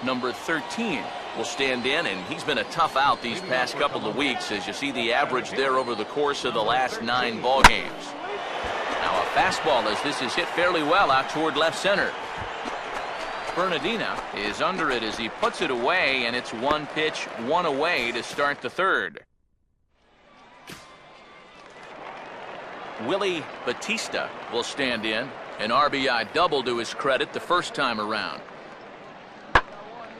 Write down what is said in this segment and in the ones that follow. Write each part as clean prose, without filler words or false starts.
Number 13 will stand in, and he's been a tough out these past couple of weeks, as you see the average there over the course of the last 9 ball games. Now a fastball, as this is hit fairly well out toward left center. Bernardina is under it as he puts it away, and it's 1 pitch, 1 away to start the third. Willie Batista will stand in, an RBI double to his credit the first time around.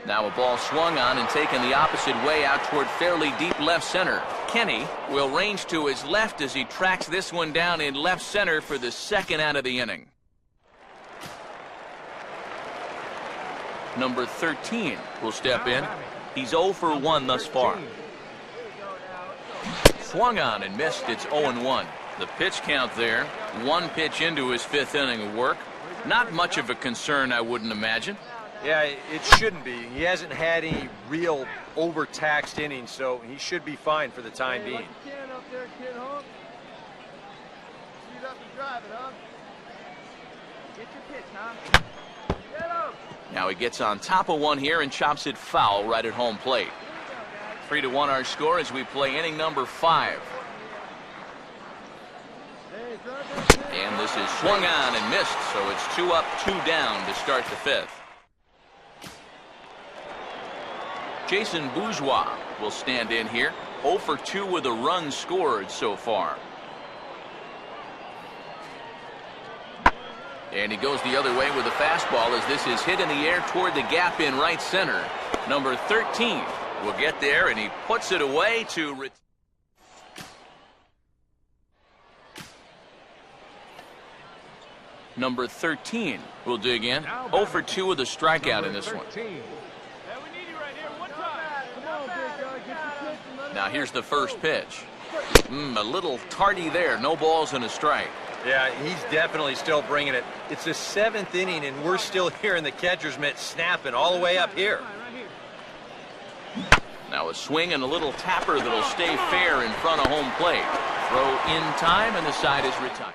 Now a ball swung on and taken the opposite way out toward fairly deep left center. Kenny will range to his left as he tracks this one down in left center for the second out of the inning. Number 13 will step in. He's 0 for 1 thus far. Swung on and missed. It's 0-1. The pitch count there, 1 pitch into his 5th inning of work. Not much of a concern, I wouldn't imagine. Yeah, it shouldn't be. He hasn't had any real overtaxed innings, so he should be fine for the time being. Now he gets on top of one here and chops it foul right at home plate. 3-1 our score as we play inning number 5. And this is swung on and missed, so it's 2 up, 2 down to start the 5th. Jason Bourgeois will stand in here, 0 for 2 with a run scored so far. And he goes the other way with a fastball as this is hit in the air toward the gap in right center. Number 13 will get there, and he puts it away to Number 13 will dig in, 0 for 2 with a strikeout in this one. Now here's the first pitch. A little tardy there. No balls and a strike. Yeah, he's definitely still bringing it. It's the 7th inning, and we're still hearing the catcher's mitt snapping all the way up here. Now a swing and a little tapper that'll stay fair in front of home plate. Throw in time, and the side is retired.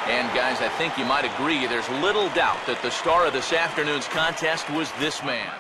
And guys, I think you might agree there's little doubt that the star of this afternoon's contest was this man.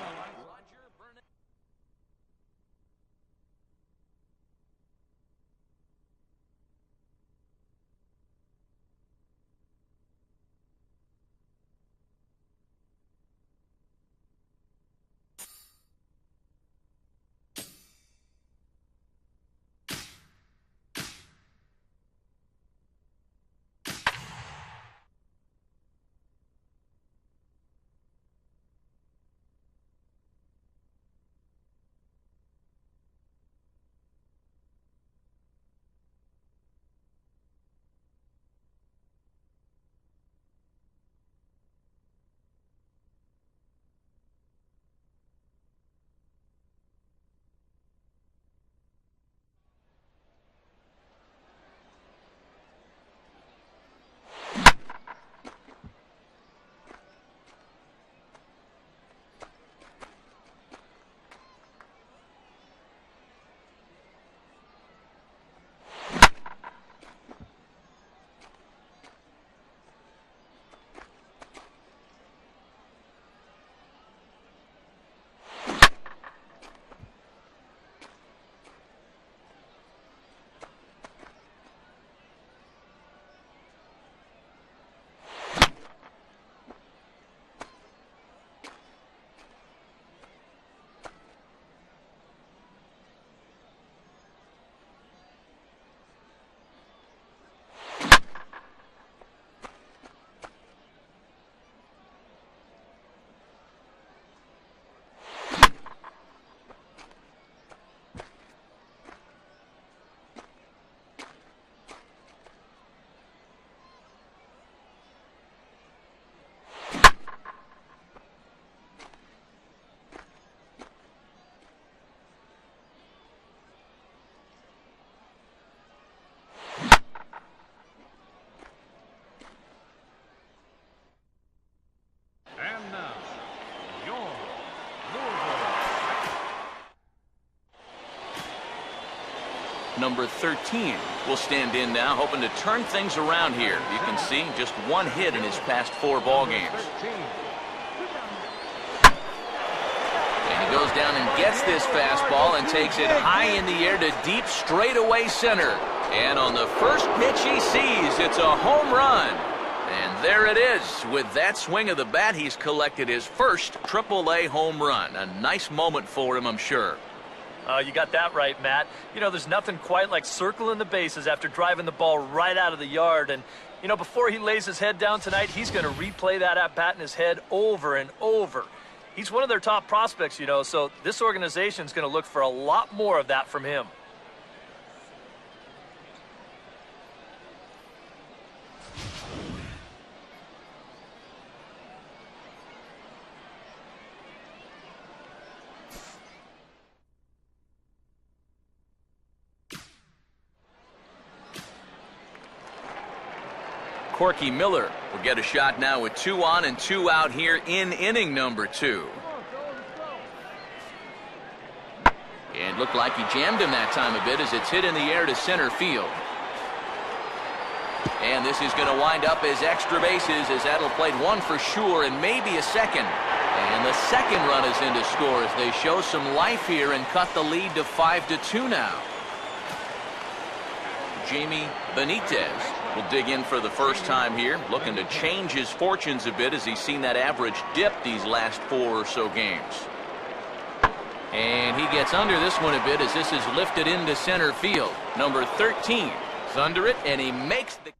Number 13 will stand in now, hoping to turn things around here. You can see just one hit in his past 4 ball games. And he goes down and gets this fastball and takes it high in the air to deep straightaway center. And on the first pitch he sees, it's a home run. And there it is. With that swing of the bat, he's collected his first AAA home run. A nice moment for him, I'm sure. You got that right, Matt. You know, there's nothing quite like circling the bases after driving the ball right out of the yard. And, you know, before he lays his head down tonight, he's going to replay that at-bat in his head over and over. He's one of their top prospects, you know, so this organization is going to look for a lot more of that from him. Corky Miller will get a shot now with 2 on and 2 out here in inning number 2. And looked like he jammed him that time a bit as it's hit in the air to center field. And this is going to wind up as extra bases, as that'll play 1 for sure and maybe a second. And the second run is in to score as they show some life here and cut the lead to 5-2 now. Jamie Benitez will dig in for the first time here, looking to change his fortunes a bit as he's seen that average dip these last 4 or so games. And he gets under this one a bit as this is lifted into center field. Number 13 is under it, and he makes the...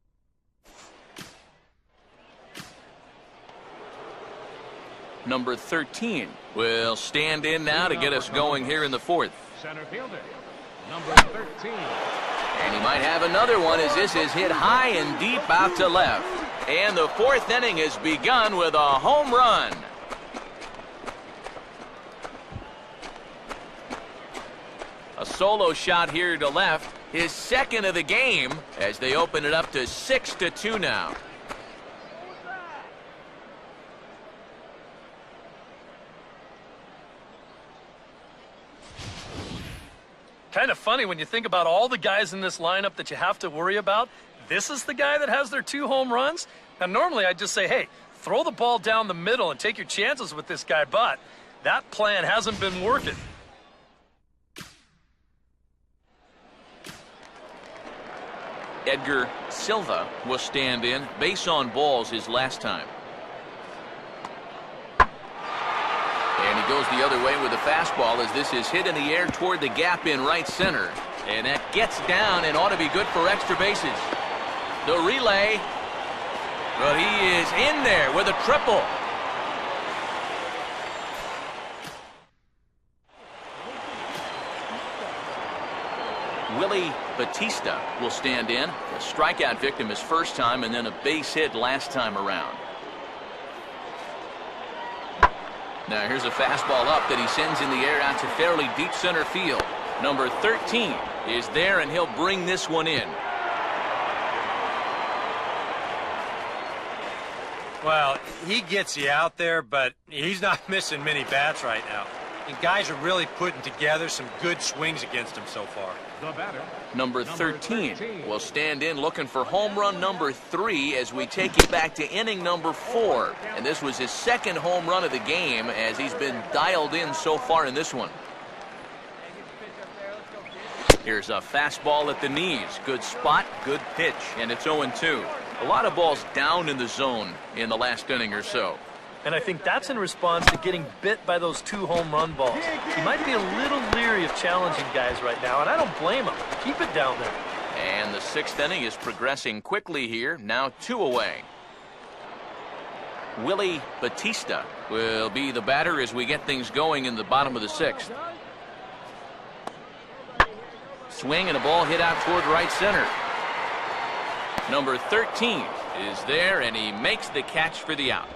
Number 13 will stand in now to get us going here in the 4th. Center fielder, number 13. And he might have another one as this is hit high and deep out to left. And the 4th inning has begun with a home run. A solo shot here to left, his second of the game, as they open it up to 6-2 now. Kind of funny when you think about all the guys in this lineup that you have to worry about. This is the guy that has their 2 home runs. Now, normally I'd just say, hey, throw the ball down the middle and take your chances with this guy, but that plan hasn't been working. Edgar Silva will stand in. Base on balls his last time. And he goes the other way with a fastball as this is hit in the air toward the gap in right center. And that gets down and ought to be good for extra bases. The relay. But he is in there with a triple. Willie Batista will stand in. A strikeout victim his first time and then a base hit last time around. Now here's a fastball up that he sends in the air out to fairly deep center field. Number 13 is there, and he'll bring this one in. Well, he gets you out there, but he's not missing many bats right now. And guys are really putting together some good swings against him so far. The batter, Number 13 will stand in looking for home run number 3 as we take it back to inning number 4. And this was his second home run of the game as he's been dialed in so far in this one. Here's a fastball at the knees. Good spot, good pitch, and it's 0-2. A lot of balls down in the zone in the last inning or so. And I think that's in response to getting bit by those 2 home run balls. He might be a little leery of challenging guys right now, and I don't blame him. Keep it down there. And the 6th inning is progressing quickly here. Now 2 away. Willie Batista will be the batter as we get things going in the bottom of the 6th. Swing and a ball hit out toward right center. Number 13 is there, and he makes the catch for the out.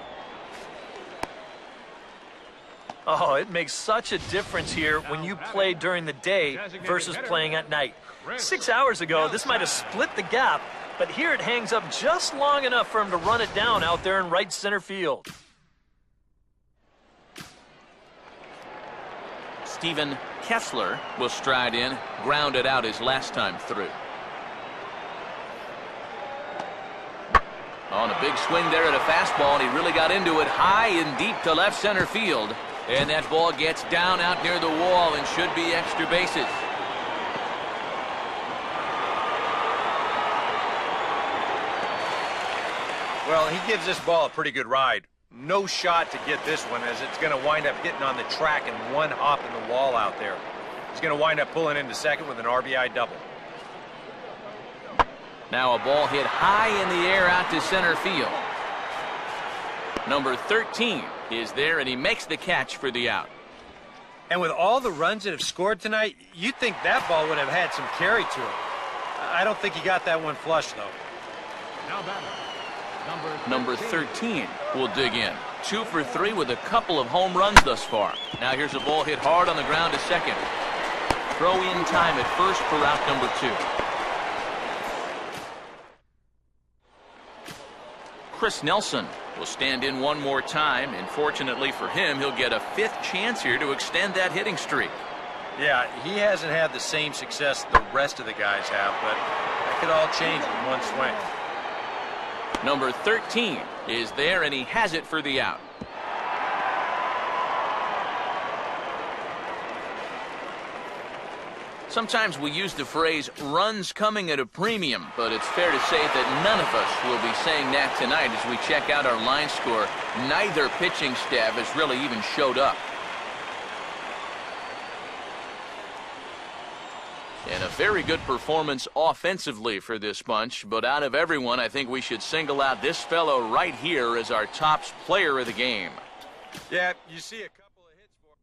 Oh, it makes such a difference here when you play during the day versus playing at night. 6 hours ago, this might have split the gap, but here it hangs up just long enough for him to run it down out there in right center field. Stephen Kessler will stride in, grounded out his last time through. On a big swing there at a fastball, and he really got into it high and deep to left center field. And that ball gets down out near the wall and should be extra bases. Well, he gives this ball a pretty good ride. No shot to get this one, as it's going to wind up hitting on the track and one hop in the wall out there. He's going to wind up pulling into second with an RBI double. Now a ball hit high in the air out to center field. Number 13 is there, and he makes the catch for the out. And with all the runs that have scored tonight, you'd think that ball would have had some carry to it. I don't think he got that one flush, though. Now batter. Number 13 will dig in. 2 for 3 with a couple of home runs thus far. Now here's a ball hit hard on the ground to second. Throw in time at first for out number 2. Chris Nelson will stand in one more time, and fortunately for him, he'll get a 5th chance here to extend that hitting streak. Yeah, he hasn't had the same success the rest of the guys have, but that could all change in one swing. Number 13 is there, and he has it for the out. Sometimes we use the phrase runs coming at a premium, but it's fair to say that none of us will be saying that tonight as we check out our line score. Neither pitching staff has really even showed up. And a very good performance offensively for this bunch, but out of everyone, I think we should single out this fellow right here as our top player of the game. Yeah, you see a couple of hits for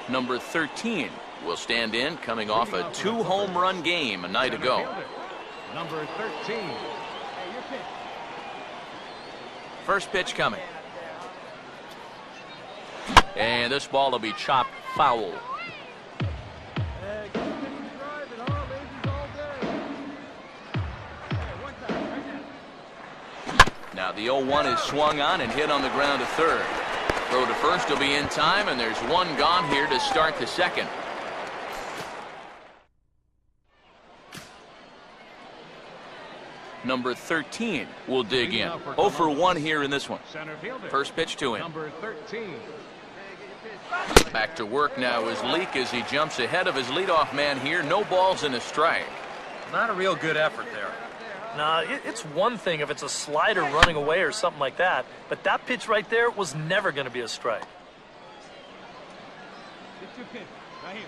Number 13 will stand in, coming off a 2-home run game a night ago. Number 13. First pitch coming. And this ball will be chopped foul. Now the 0-1 is swung on and hit on the ground to third. Throw to first will be in time, and there's one gone here to start the second. Number 13 will dig in. 0 for 1 here in this one. Center fielder. First pitch to him. Number 13. Back to work now is Leake as he jumps ahead of his leadoff man here. No balls and a strike. Not a real good effort there. Nah, it's one thing if it's a slider running away or something like that, but that pitch right there was never going to be a strike. It's your pitch. Right here.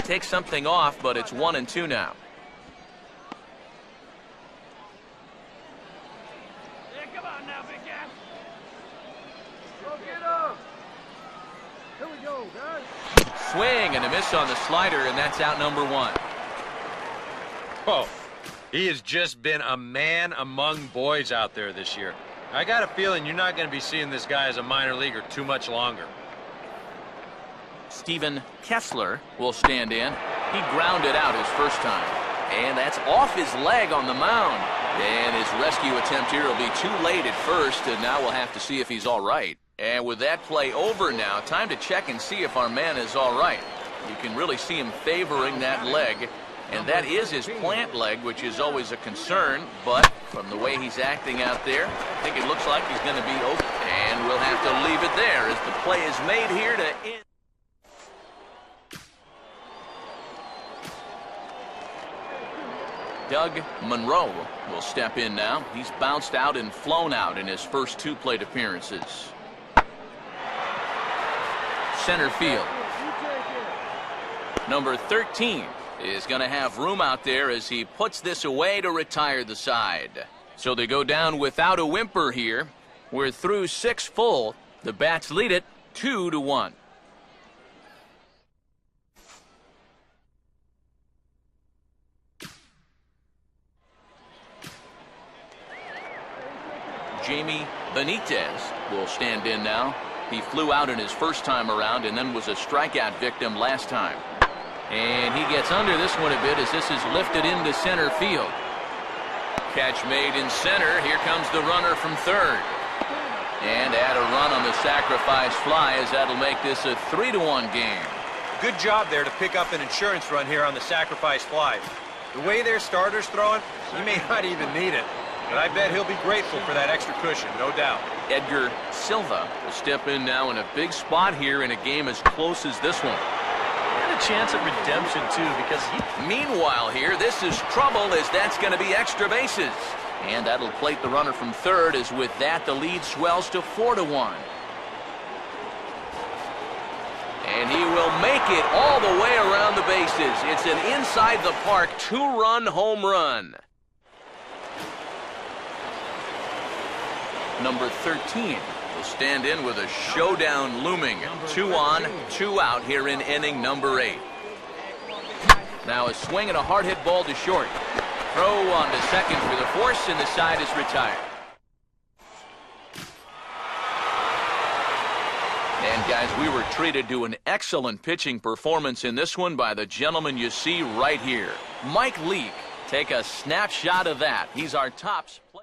Takes something off, but it's 1-2 now. Yeah, come on now, big guy. Go get him. Here we go, guys. Swing and a miss on the slider, and that's out number 1. Oh, he has just been a man among boys out there this year. I got a feeling you're not going to be seeing this guy as a minor leaguer too much longer. Steven Kessler will stand in. He grounded out his first time. And that's off his leg on the mound. And his rescue attempt here will be too late at first, and now we'll have to see if he's all right. And with that play over now, time to check and see if our man is all right. You can really see him favoring that leg, and that is his plant leg, which is always a concern, but from the way he's acting out there, I think it looks like he's going to be open. And we'll have to leave it there as the play is made here to end. Doug Monroe will step in now. He's bounced out and flown out in his first 2 plate appearances. Center field. Number 13 is going to have room out there as he puts this away to retire the side. So they go down without a whimper here. We're through 6 full. The Bats lead it 2-1. Jamie Benitez will stand in now. He flew out in his first time around and then was a strikeout victim last time. And he gets under this one a bit as this is lifted into center field. Catch made in center. Here comes the runner from third. And add a run on the sacrifice fly as that'll make this a 3-1 game. Good job there to pick up an insurance run here on the sacrifice fly. The way their starter's throwing, he may not even need it. But I bet he'll be grateful for that extra cushion, no doubt. Edgar Silva will step in now in a big spot here in a game as close as this one. And a chance at redemption, too, because Meanwhile here, this is trouble as that's going to be extra bases. And that'll plate the runner from third as with that the lead swells to 4-1. And he will make it all the way around the bases. It's an inside the park 2-run home run. Number 13 will stand in with a showdown looming. 2 on, 2 out here in inning number 8. Now a swing and a hard hit ball to short. Throw on to second for the force, and the side is retired. And guys, we were treated to an excellent pitching performance in this one by the gentleman you see right here. Mike Leake. Take a snapshot of that. He's our top player.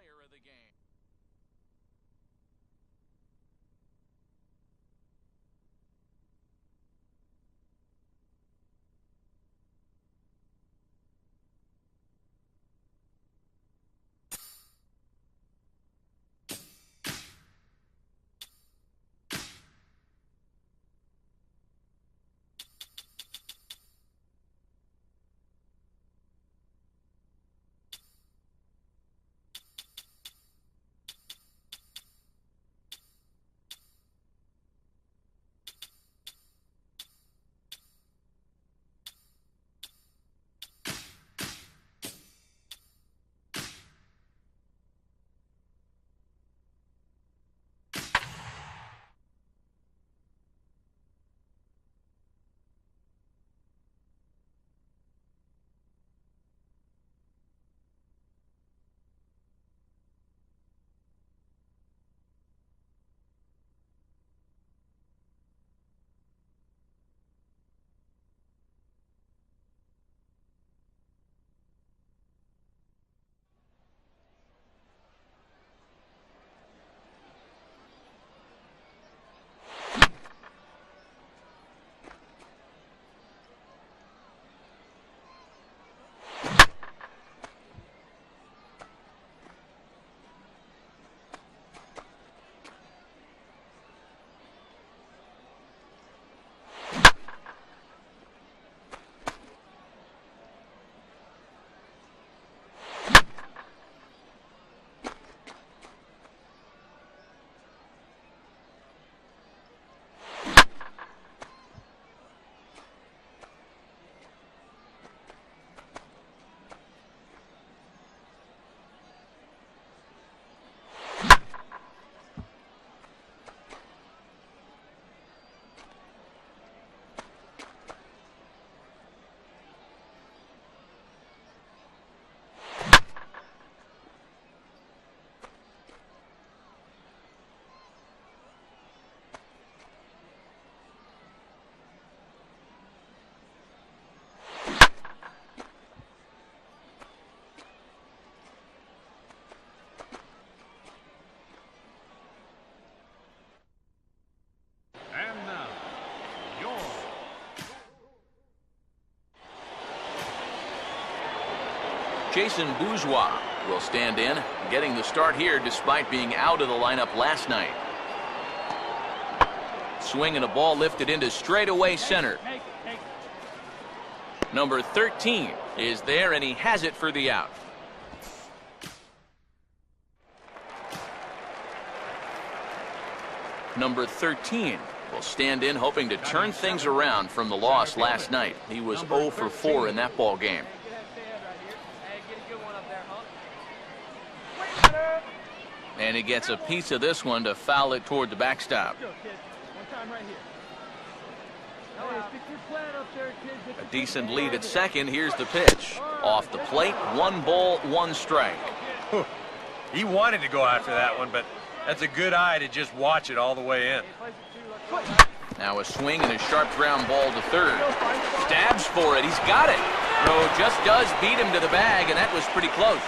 Jason Bourgeois will stand in, getting the start here despite being out of the lineup last night. Swing and a ball lifted into straightaway center. Number 13 is there, and he has it for the out. Number 13 will stand in, hoping to turn things around from the loss last night. He was 0 for 4 in that ball game. And he gets a piece of this one to foul it toward the backstop. A decent lead at second. Here's the pitch. Off the plate, 1 ball, 1 strike. He wanted to go after that one, but that's a good eye to just watch it all the way in. Now a swing and a sharp ground ball to third. Stabs for it. He's got it. Throw just does beat him to the bag, and that was pretty close.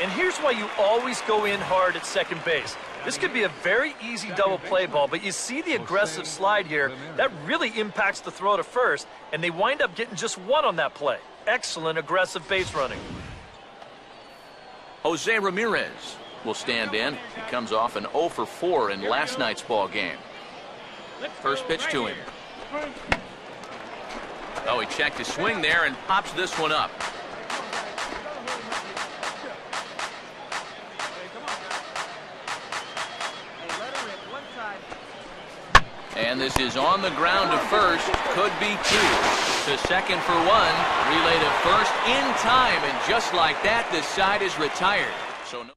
And here's why you always go in hard at second base. This could be a very easy double play ball, but you see the aggressive slide here. That really impacts the throw to first, and they wind up getting just 1 on that play. Excellent aggressive base running. Jose Ramirez will stand in. He comes off an 0 for 4 in last night's ball game. First pitch to him. Oh, he checked his swing there and pops this one up. And this is on the ground to first. Could be 2. To second for 1. Relay to first in time. And just like that, the side is retired. So no.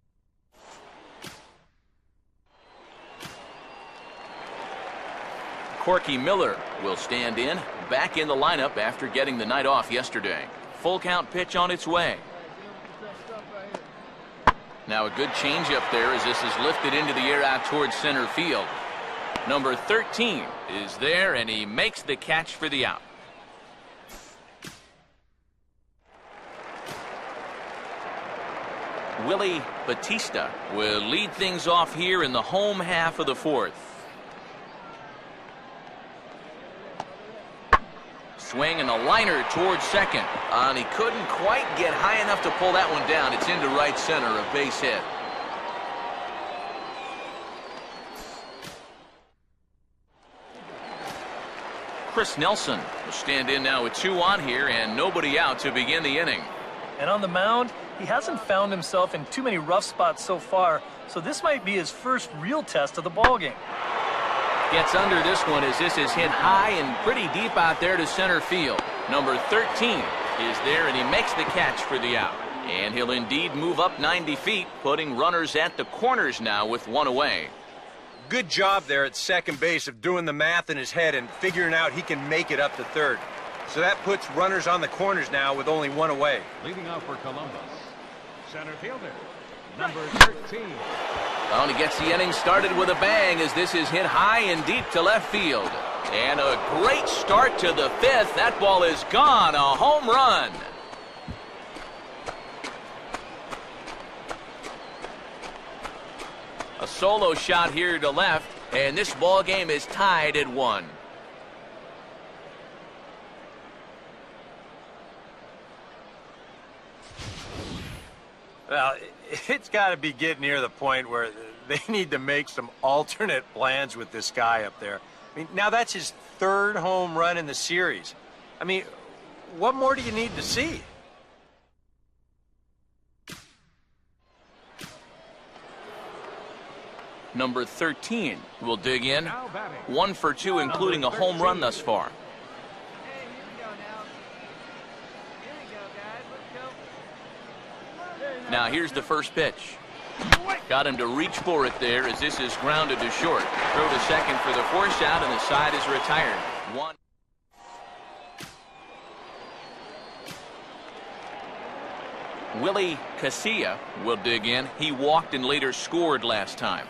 Corky Miller will stand in. Back in the lineup after getting the night off yesterday. Full count pitch on its way. Now a good changeup there as this is lifted into the air out towards center field. Number 13 is there, and he makes the catch for the out. Willie Batista will lead things off here in the home half of the 4th. Swing and a liner towards second. And he couldn't quite get high enough to pull that one down. It's into right center, a base hit. Chris Nelson will stand in now with 2 on here and nobody out to begin the inning. And on the mound, he hasn't found himself in too many rough spots so far, so this might be his first real test of the ballgame. Gets under this one as this is hit high and pretty deep out there to center field. Number 13 is there, and he makes the catch for the out. And he'll indeed move up 90 feet, putting runners at the corners now with 1 away. Good job there at second base of doing the math in his head and figuring out he can make it up to third. So that puts runners on the corners now with only 1 away. Leading off for Columbus, center fielder, number 13. Well, and he gets the inning started with a bang as this is hit high and deep to left field. And a great start to the 5th. That ball is gone. A home run. A solo shot here to left, and this ball game is tied at 1. Well, it's got to be getting near the point where they need to make some alternate plans with this guy up there. I mean, now that's his 3rd home run in the series. I mean, what more do you need to see? Number 13 will dig in. 1 for 2, including a home run thus far. Now here's the first pitch. Got him to reach for it there as this is grounded to short. Throw to second for the force out, and the side is retired. 1. Willie Casilla will dig in. He walked and later scored last time.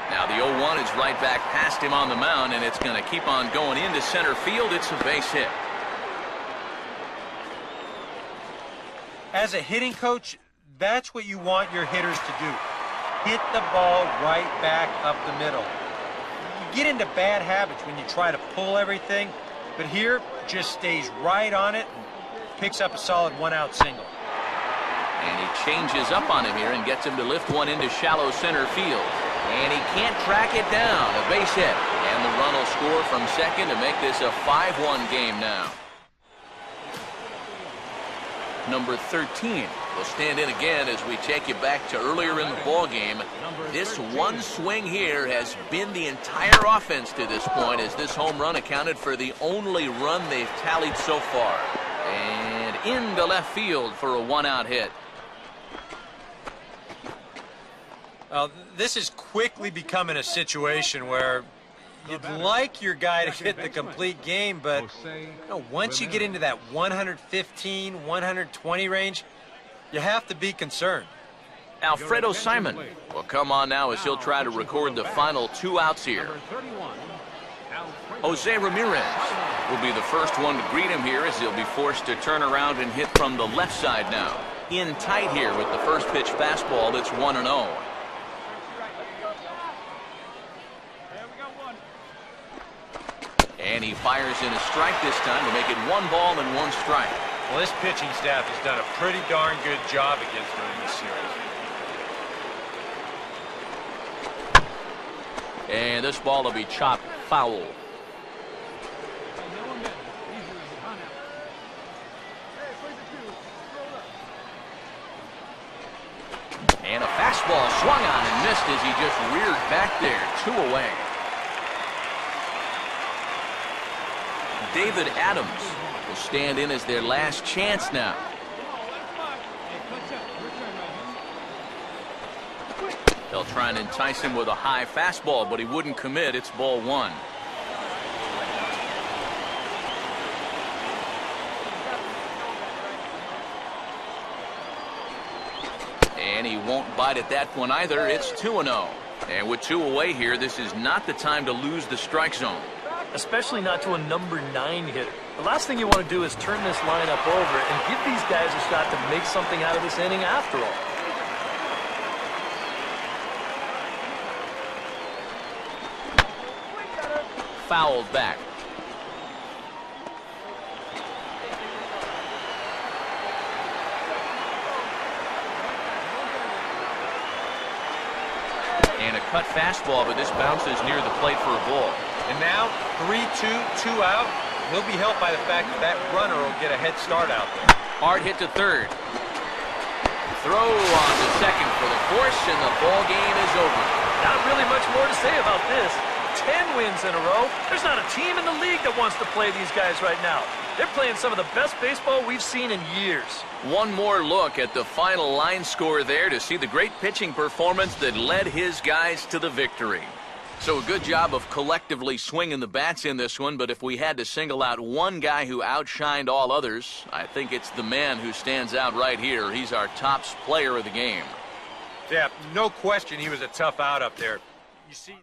Now the 0-1 is right back past him on the mound, and it's going to keep on going into center field. It's a base hit. As a hitting coach, that's what you want your hitters to do. Hit the ball right back up the middle. You get into bad habits when you try to pull everything. But here, just stays right on it and picks up a solid one-out single. And he changes up on him here and gets him to lift one into shallow center field. And he can't track it down. A base hit. And the run will score from second to make this a 5-1 game now. Number 13 will stand in again as we take you back to earlier in the ball game. This one swing here has been the entire offense to this point, as this home run accounted for the only run they've tallied so far. And into left field for a one-out hit. This is quickly becoming a situation where you'd like your guy to hit the complete game, but once you get into that 115, 120 range, you have to be concerned. Alfredo Simon will come on now as he'll try to record the final 2 outs here. Jose Ramirez will be the first one to greet him here, as he'll be forced to turn around and hit from the left side now. In tight here with the first pitch fastball that's 1-0. And he fires in a strike this time to make it 1 ball and 1 strike. Well, this pitching staff has done a pretty darn good job against him in this series. And this ball will be chopped foul. And a fastball swung on and missed as he just reared back there. 2 away. David Adams will stand in as their last chance now. They'll try and entice him with a high fastball, but he wouldn't commit. It's ball 1. And he won't bite at that one either. It's 2-0. And with 2 away here, this is not the time to lose the strike zone. Especially not to a number 9 hitter. The last thing you want to do is turn this lineup over and give these guys a shot to make something out of this inning after all. Fouled back. And a cut fastball, but this bounces near the plate for a ball. And now, 3-2, 2 out. He'll be helped by the fact that that runner will get a head start out there. Hard hit to third. Throw on to second for the force, and the ball game is over. Not really much more to say about this. 10 wins in a row. There's not a team in the league that wants to play these guys right now. They're playing some of the best baseball we've seen in years. One more look at the final line score there to see the great pitching performance that led his guys to the victory. So a good job of collectively swinging the bats in this one, but if we had to single out one guy who outshined all others, I think it's the man who stands out right here. He's our top player of the game. Yeah, no question he was a tough out up there. You see...